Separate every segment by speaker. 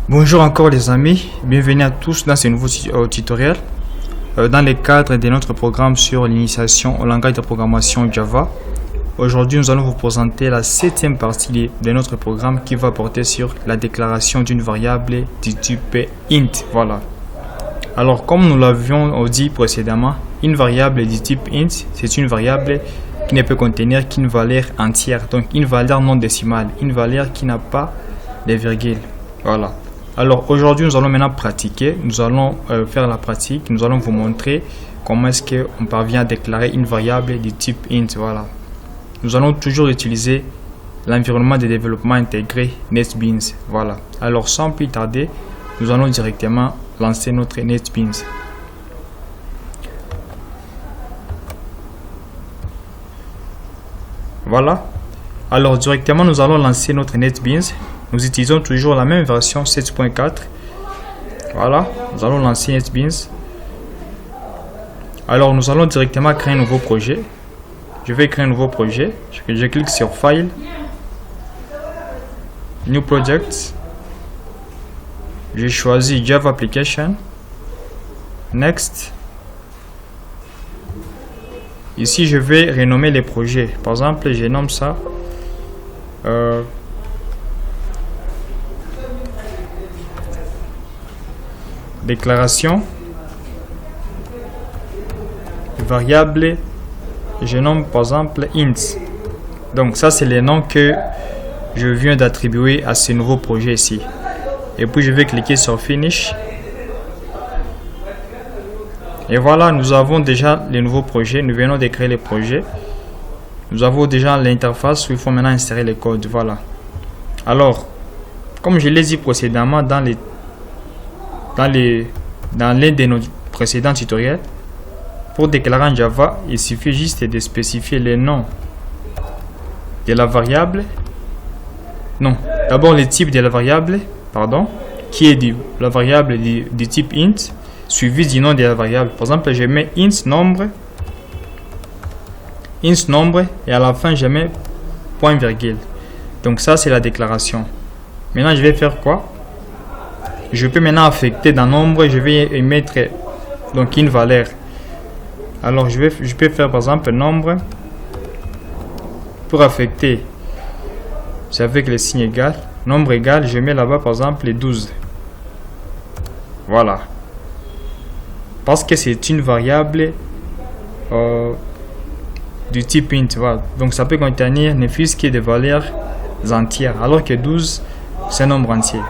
Speaker 1: Bonjour encore les amis, bienvenue à tous dans ce nouveau tutoriel dans le cadre de notre programme sur l'initiation au langage de programmation Java. Aujourd'hui nous allons vous présenter la 7e partie de notre programme qui va porter sur la déclaration d'une variable du type int. Voilà. Alors comme nous l'avions dit précédemment, une variable du type int, c'est une variable qui ne peut contenir qu'une valeur entière, donc une valeur non décimale, une valeur qui n'a pas de virgule. Voilà. Alors aujourd'hui nous allons maintenant pratiquer, nous allons faire la pratique, nous allons vous montrer comment est-ce qu'on parvient à déclarer une variable du type int. Voilà. Nous allons toujours utiliser l'environnement de développement intégré NetBeans. Voilà. Alors sans plus tarder, nous allons directement lancer notre NetBeans. Voilà. Alors directement nous allons lancer notre NetBeans. Nous utilisons toujours la même version 7.4. Voilà, nous allons lancer NetBeans. Alors nous allons directement créer un nouveau projet. Je vais créer un nouveau projet. Je clique sur File, New Project. Je choisis Java Application. Next. Ici je vais renommer les projets. Par exemple, je nomme ça déclaration variable, je nomme par exemple int. Donc ça c'est les noms que je viens d'attribuer à ce nouveau projet ici. Et puis je vais cliquer sur Finish. Et voilà, nous avons déjà les nouveaux projets. Nous venons de créer les projets. Nous avons déjà l'interface où il faut maintenant insérer les codes. Voilà. Alors, comme je l'ai dit précédemment dans l'un de nos précédents tutoriels, pour déclarer en Java, il suffit juste de spécifier les noms de la variable. Non, d'abord le type de la variable, pardon, qui est la variable du type int, suivi du nom de la variable. Par exemple, je mets int nombre, et à la fin, je mets point virgule. Donc ça, c'est la déclaration. Maintenant, je vais faire quoi? Je peux maintenant affecter dans nombre, je vais émettre donc une valeur. Alors je peux faire par exemple nombre pour affecter. C'est avec le signe égal. Nombre égal, je mets là-bas par exemple les 12. Voilà. Parce que c'est une variable du type int. Voilà. Donc ça peut contenir ne fût-ce que des valeurs entières. Alors que 12, c'est un nombre entier.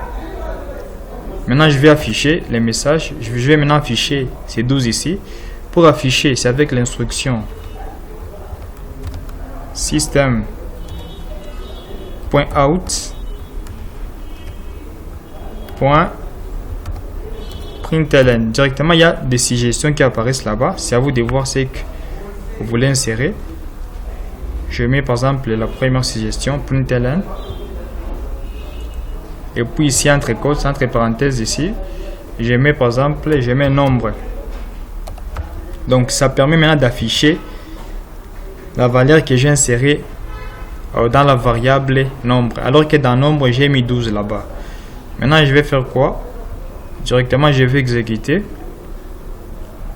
Speaker 1: Maintenant, je vais afficher les messages. Je vais maintenant afficher ces 12 ici. Pour afficher, c'est avec l'instruction system.out.println. Directement, il y a des suggestions qui apparaissent là-bas. C'est à vous de voir ce que vous voulez insérer. Je mets par exemple la première suggestion, println. Et puis ici, entre côtes, entre parenthèses ici, je mets par exemple, je mets nombre. Donc ça permet maintenant d'afficher la valeur que j'ai insérée dans la variable nombre. Alors que dans nombre, j'ai mis 12 là-bas. Maintenant, je vais faire quoi? Directement, je vais exécuter.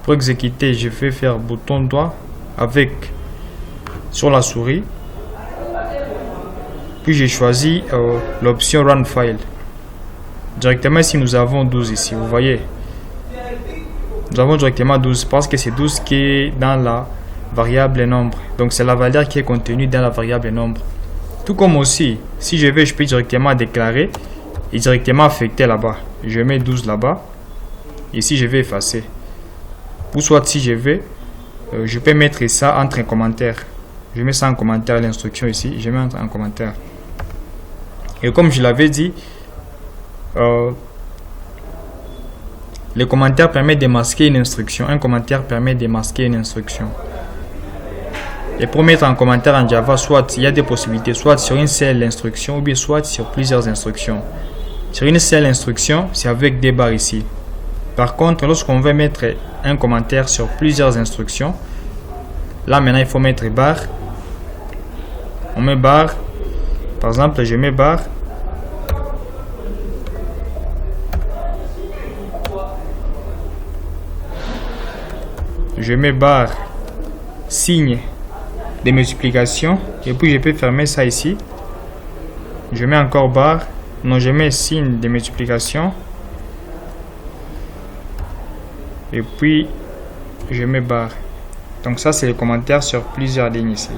Speaker 1: Pour exécuter, je vais faire bouton droit avec sur la souris. Puis j'ai choisi l'option Run File. Directement ici nous avons 12 ici, vous voyez. Nous avons directement 12 parce que c'est 12 qui est dans la variable nombre. Donc c'est la valeur qui est contenue dans la variable nombre. Tout comme aussi, si je veux, je peux directement déclarer et directement affecter là-bas. Je mets 12 là-bas. Ici je vais effacer. Ou soit si je veux, je peux mettre ça entre un commentaire. Je mets ça en commentaire, l'instruction ici, je mets en commentaire. Et comme je l'avais dit, le commentaire permet de masquer une instruction. Un commentaire permet de masquer une instruction. Et pour mettre un commentaire en Java, soit il y a des possibilités, soit sur une seule instruction, ou bien soit sur plusieurs instructions. Sur une seule instruction, c'est avec des barres ici. Par contre, lorsqu'on veut mettre un commentaire sur plusieurs instructions, là maintenant il faut mettre barre. On met barre. Par exemple, je mets barre. je mets barre signe de multiplication et puis je peux fermer ça ici. Je mets encore barre, non, je mets signe de multiplication et puis je mets barre. Donc ça c'est le commentaire sur plusieurs lignes ici.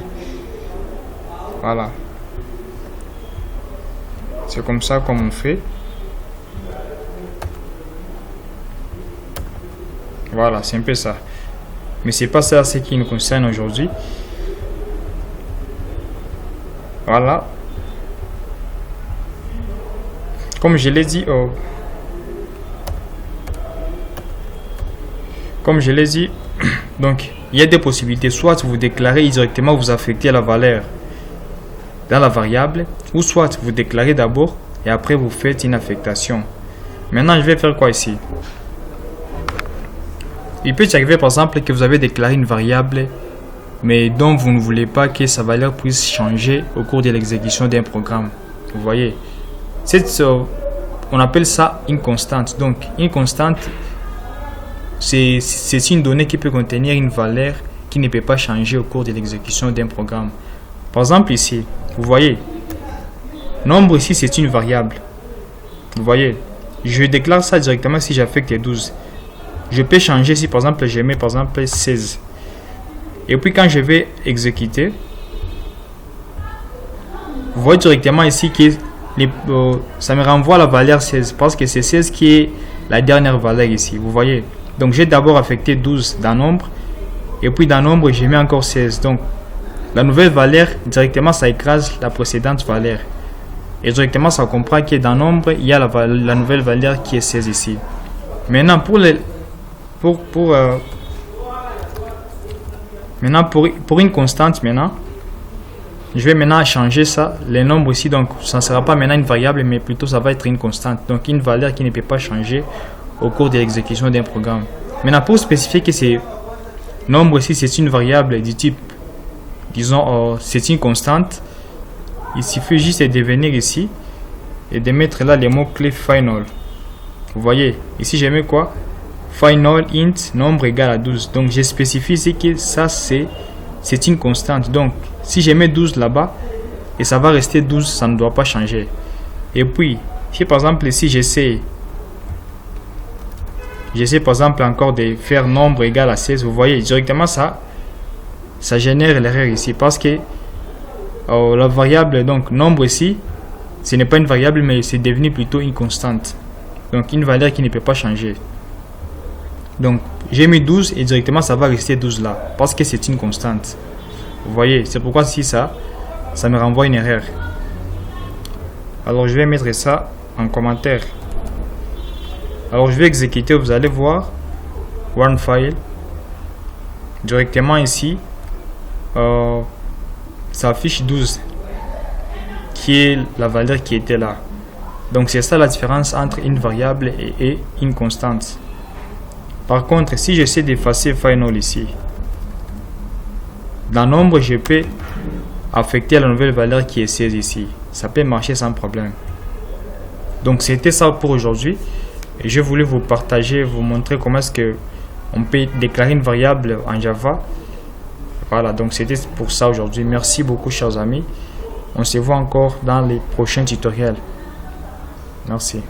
Speaker 1: Voilà, c'est comme ça qu'on fait. Voilà, c'est un peu ça. Mais c'est pas ça ce qui nous concerne aujourd'hui. Voilà. Comme je l'ai dit, donc il y a des possibilités. Soit vous déclarez directement, vous affectez la valeur dans la variable, ou soit vous déclarez d'abord et après vous faites une affectation. Maintenant, je vais faire quoi ici? Il peut arriver par exemple que vous avez déclaré une variable mais dont vous ne voulez pas que sa valeur puisse changer au cours de l'exécution d'un programme. Vous voyez, on appelle ça une constante. Donc une constante, c'est une donnée qui peut contenir une valeur qui ne peut pas changer au cours de l'exécution d'un programme. Par exemple ici, vous voyez, nombre ici c'est une variable. Vous voyez, je déclare ça directement si j'affecte 12. Je peux changer si par exemple je mets par exemple 16. Et puis quand je vais exécuter, vous voyez directement ici que ça me renvoie à la valeur 16 parce que c'est 16 qui est la dernière valeur ici. Vous voyez, donc j'ai d'abord affecté 12 dans nombre et puis dans nombre je mets encore 16. Donc la nouvelle valeur directement ça écrase la précédente valeur et directement ça comprend que dans nombre il y a la nouvelle valeur qui est 16 ici. Maintenant pour une constante, maintenant je vais maintenant changer ça, les nombres ici. Donc ça ne sera pas maintenant une variable mais plutôt ça va être une constante, donc une valeur qui ne peut pas changer au cours de l'exécution d'un programme. Maintenant pour spécifier que ces nombres ici c'est une variable du type, disons c'est une constante, il suffit juste de venir ici et de mettre là les mots clés final. Vous voyez ici je mets quoi? Final int nombre égal à 12. Donc je spécifie ici que ça c'est une constante. Donc si je mets 12 là-bas et ça va rester 12, ça ne doit pas changer. Et puis si par exemple ici j'essaie par exemple encore de faire nombre égal à 16, vous voyez directement ça génère l'erreur ici parce que la variable donc nombre ici ce n'est pas une variable mais c'est devenu plutôt une constante, donc une valeur qui ne peut pas changer. Donc j'ai mis 12 et directement ça va rester 12 là parce que c'est une constante. Vous voyez, c'est pourquoi si ça me renvoie une erreur. Alors je vais mettre ça en commentaire. Alors je vais exécuter, vous allez voir one file directement ici, ça affiche 12 qui est la valeur qui était là. Donc c'est ça la différence entre une variable et une constante. Par contre, si j'essaie d'effacer final ici, dans nombre, je peux affecter la nouvelle valeur qui est 16 ici. Ça peut marcher sans problème. Donc, c'était ça pour aujourd'hui. Et je voulais vous partager, vous montrer comment est-ce que on peut déclarer une variable en Java. Voilà, donc c'était pour ça aujourd'hui. Merci beaucoup, chers amis. On se voit encore dans les prochains tutoriels. Merci.